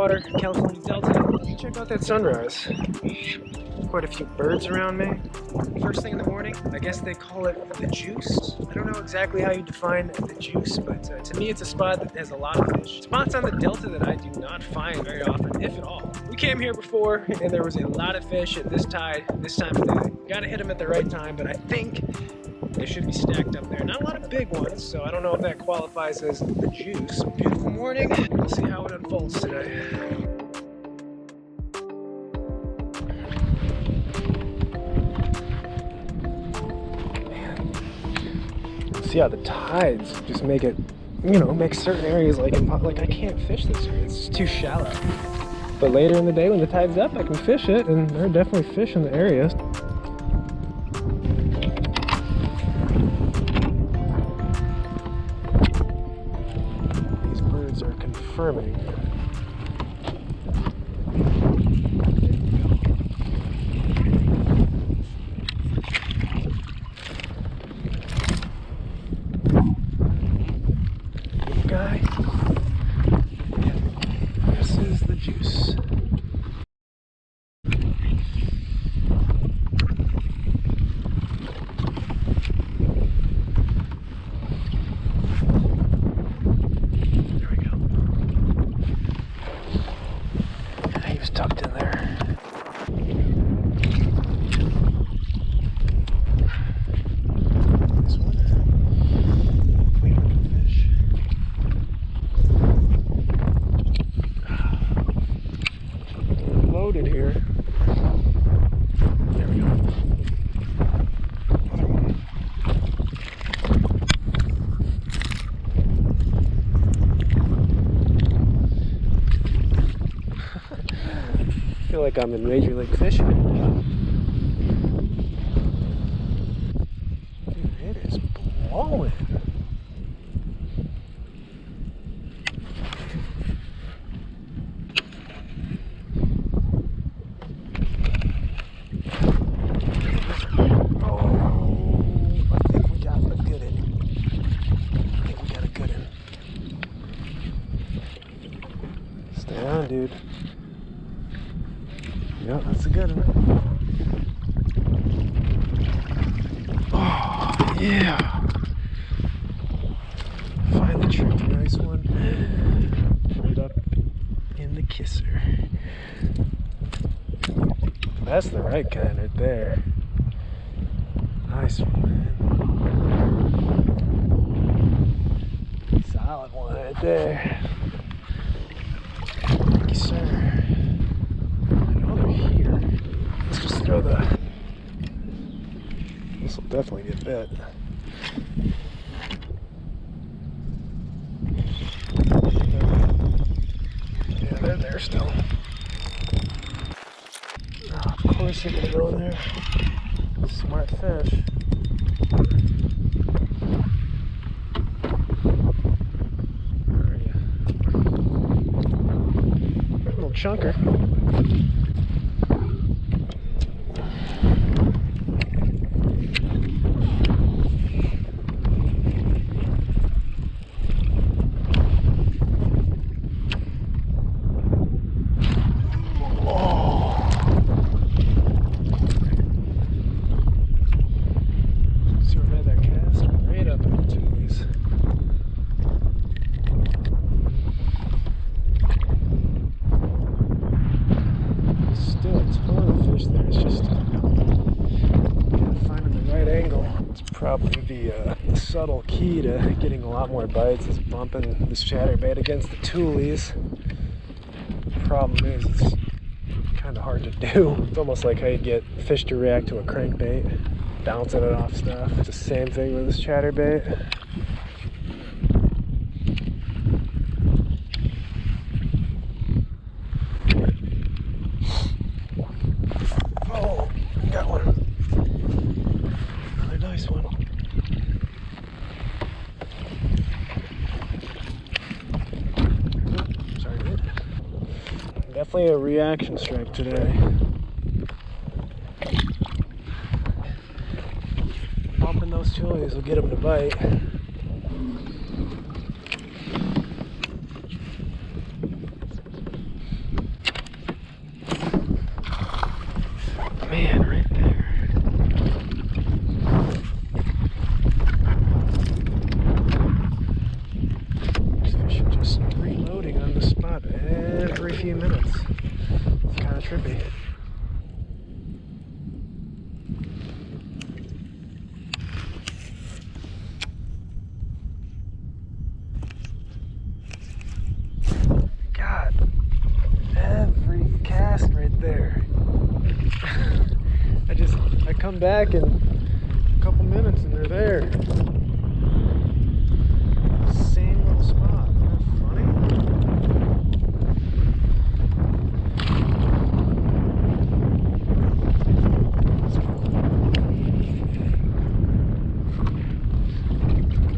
water, California Delta. Check out that sunrise. Quite a few birds around me. First thing in the morning, I guess they call it the juice. I don't know exactly how you define the juice, but to me it's a spot that has a lot of fish. Spots on the Delta that I do not find very often, if at all. We came here before and there was a lot of fish at this tide, this time of day. Gotta hit them at the right time, but I think they should be stacked up there. Not a lot of big ones, so I don't know if that qualifies as the juice. Beautiful morning. We'll see how it unfolds today. See how the tides just make it, you know, make certain areas like I can't fish this area. It's just too shallow. But later in the day when the tide's up, I can fish it, and there are definitely fish in the area. These birds are confirming. Guy. This is the juice. There we go. Yeah, he was tucked in there. This one. Loaded here. There we go. Another one. I feel like I'm in Major League fishing. Dude, it is blowing. Stay on, dude. Yeah, that's a good one. Oh, yeah. Finally tripped a nice one. Right up in the kisser. That's the right kind right there. Nice one, man. Solid one right there. Thank you, sir. I know they're here. Let's just throw the... This will definitely get bit. Yeah, they're there still. Oh, of course they're gonna go in there. Smart fish. Chunker. See where I made that cast? Right up in the trees. Still a ton of fish there. It's just finding the right angle. It's probably the subtle key to getting a lot more bites is bumping this chatterbait against the toolies. The problem is it's kind of hard to do. It's almost like how you get fish to react to a crankbait, bouncing it off stuff. It's the same thing with this chatterbait. Oh, got one. Another nice one. Sorry, dude. Definitely a reaction strike today. Bumping those toolies will get them to bite. trippy. God, every cast right there. I come back in a couple minutes and they're there. Same little spot. Isn't that funny?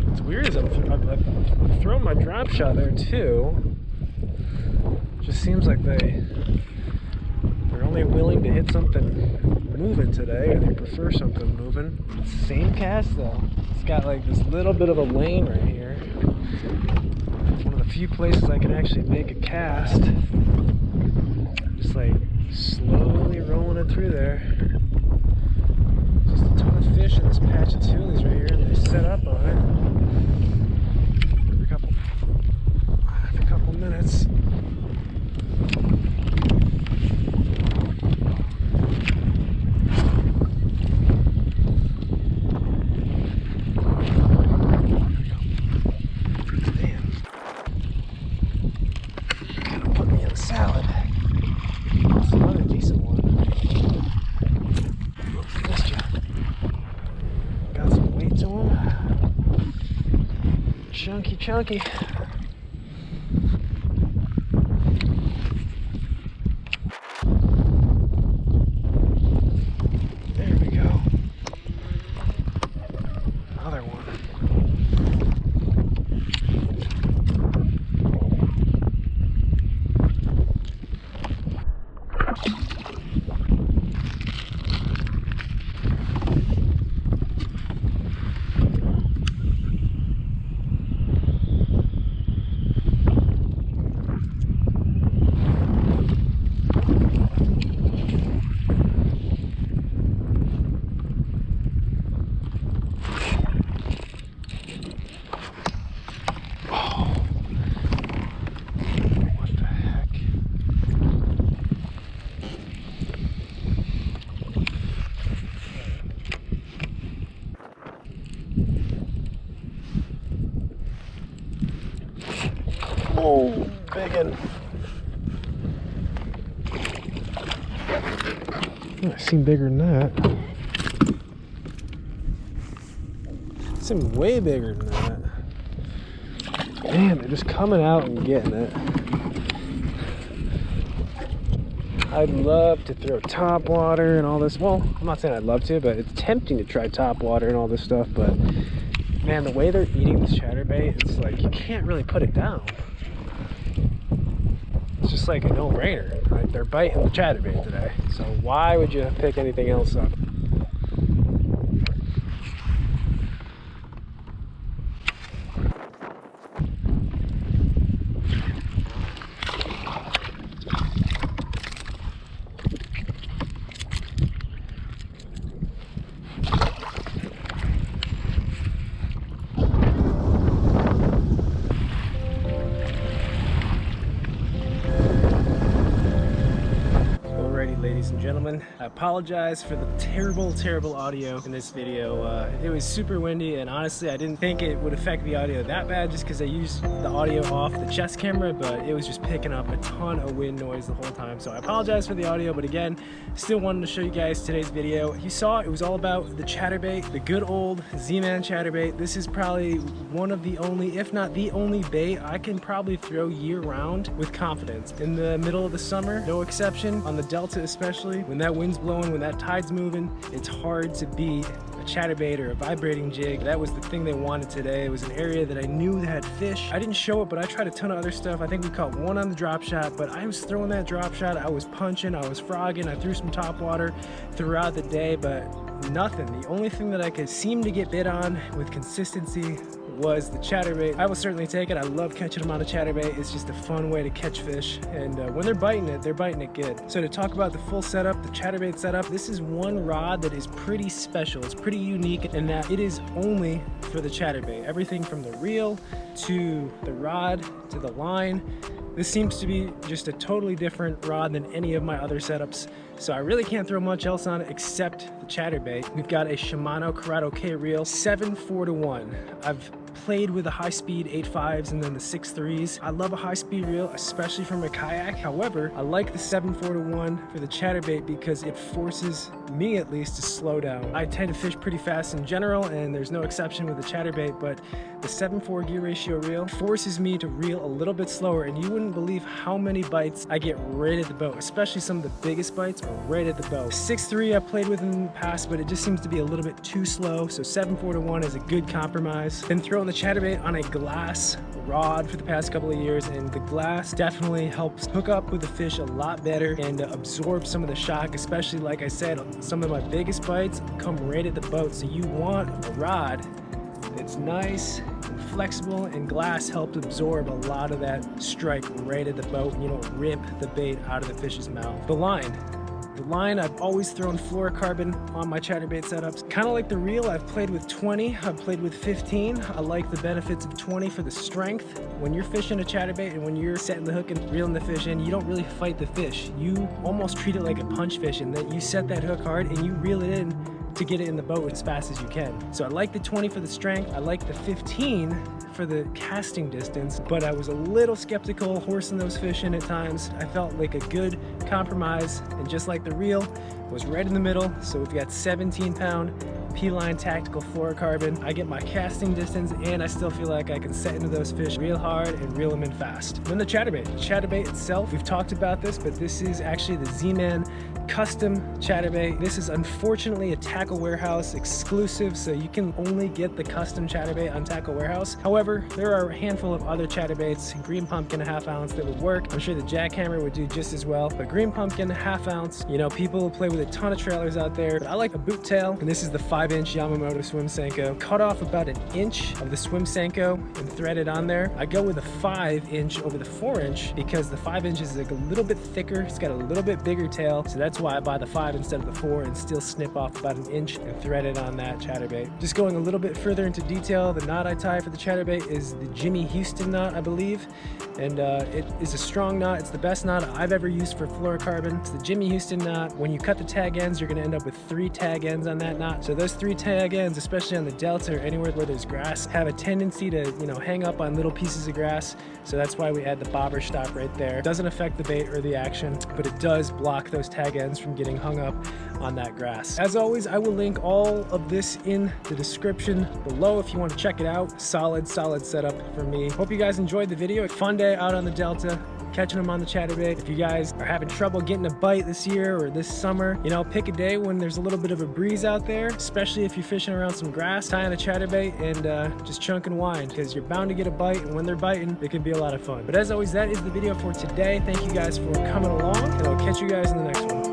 What's weird is I've thrown my drop shot there too. Just seems like they're only willing to hit something moving today, or they prefer something moving. Same cast though. It's got like this little bit of a lane right here. It's one of the few places I can actually make a cast. Just like slowly rolling it through there. Just a ton of fish in this patch of tulies right here, and they set up on it. Every couple minutes. Salad. That's another decent one. Missed ya. Got some weight to him. Chunky, chunky. There we go. Another one. Oh, big one. I've seen bigger than that. I've seen way bigger than that. Man, they're just coming out and getting it. I'd love to throw top water and all this. Well, I'm not saying I'd love to, but it's tempting to try top water and all this stuff. But man, the way they're eating this chatterbait, it's like you can't really put it down. It's just like a no-brainer. Like they're biting the chatterbait today, so why would you pick anything else up? Ladies and gentlemen, I apologize for the terrible audio in this video. It was super windy, and honestly I didn't think it would affect the audio that bad just because I used the audio off the chest camera, but it was just picking up a ton of wind noise the whole time. So I apologize for the audio, but again, still wanted to show you guys today's video. You saw it was all about the chatterbait, the good old Z-Man chatterbait. This is probably one of the only, if not the only bait I can probably throw year round with confidence. In the middle of the summer, no exception. On the Delta especially, when that wind's blowing, when that tide's moving, it's hard to beat a chatterbait or a vibrating jig. That was the thing they wanted today. It was an area that I knew that had fish. I didn't show it, but I tried a ton of other stuff. I think we caught one on the drop shot, but I was throwing that drop shot, I was punching, I was frogging, I threw some top water throughout the day, but nothing. The only thing that I could seem to get bit on with consistency was the chatterbait. I will certainly take it. I love catching them on a chatterbait. It's just a fun way to catch fish, and when they're biting it good. So to talk about the full setup, the chatterbait setup, this is one rod that is pretty special. It's pretty unique in that it is only for the chatterbait. Everything from the reel to the rod to the line. This seems to be just a totally different rod than any of my other setups. So I really can't throw much else on it except the chatterbait. We've got a Shimano Corrado K reel, 7/4-1. I've played with the high-speed 8.5s and then the 6.3s. I love a high-speed reel, especially from a kayak. However, I like the 7/4-1 for the chatterbait because it forces me, at least, to slow down. I tend to fish pretty fast in general, and there's no exception with the chatterbait, but the 7/4 gear ratio reel forces me to reel a little bit slower, and you wouldn't believe how many bites I get right at the boat, especially some of the biggest bites are right at the boat. 6.3 I've played with in the past, but it just seems to be a little bit too slow, so 7/4-1 is a good compromise. Been throwing the chatterbait on a glass rod for the past couple of years, and the glass definitely helps hook up with the fish a lot better and absorb some of the shock, especially, like I said, some of my biggest bites come right at the boat. So you want a rod that's nice and flexible, and glass helps absorb a lot of that strike right at the boat, and you don't rip the bait out of the fish's mouth. The line, I've always thrown fluorocarbon on my chatterbait setups. Kind of like the reel, I've played with 20, I've played with 15. I like the benefits of 20 for the strength. When you're fishing a chatterbait and when you're setting the hook and reeling the fish in, you don't really fight the fish. You almost treat it like a punch fish, in that you set that hook hard and you reel it in to get it in the boat as fast as you can. So I like the 20 for the strength. I like the 15 for the casting distance, but I was a little skeptical horsing those fish in at times. I felt like a good compromise, and just like the reel, was right in the middle. So we've got 17-pound P-line tactical fluorocarbon. I get my casting distance, and I still feel like I can set into those fish real hard and reel them in fast. Then the chatterbait itself, we've talked about this, but this is actually the Z-Man custom chatterbait. This is unfortunately a Tackle Warehouse exclusive, so you can only get the custom chatterbait on Tackle Warehouse. However, there are a handful of other chatterbaits, Green Pumpkin 1/2 ounce, that would work. I'm sure the Jackhammer would do just as well, but Green Pumpkin 1/2 ounce, you know, people play with a ton of trailers out there, but I like a boot tail, and this is the 5-inch Yamamoto swim Senko. Cut off about 1 inch of the swim Senko and thread it on there. I go with a 5-inch over the 4-inch because the 5-inch is like a little bit thicker, it's got a little bit bigger tail, so that's why I buy the 5 instead of the 4, and still snip off about 1 inch and thread it on that chatterbait. Just going a little bit further into detail, the knot I tie for the chatterbait is the Jimmy Houston knot, I believe, and it is a strong knot. It's the best knot I've ever used for fluorocarbon. It's the Jimmy Houston knot. When you cut the tag ends, you're going to end up with 3 tag ends on that knot. So those 3 tag ends, especially on the delta or anywhere where there's grass, have a tendency to, you know, hang up on little pieces of grass. So that's why we add the bobber stop right there. It doesn't affect the bait or the action, but it does block those tag ends from getting hung up on that grass. As always, I will link all of this in the description below if you want to check it out. Solid setup for me. Hope you guys enjoyed the video. Fun day out on the Delta, catching them on the chatterbait. If you guys are having trouble getting a bite this year or this summer, you know, pick a day when there's a little bit of a breeze out there, especially if you're fishing around some grass. Tie on a chatterbait and just chunk and wind, because you're bound to get a bite, and when they're biting, it can be a lot of fun. But as always, that is the video for today. Thank you guys for coming along, and I'll catch you guys in the next one.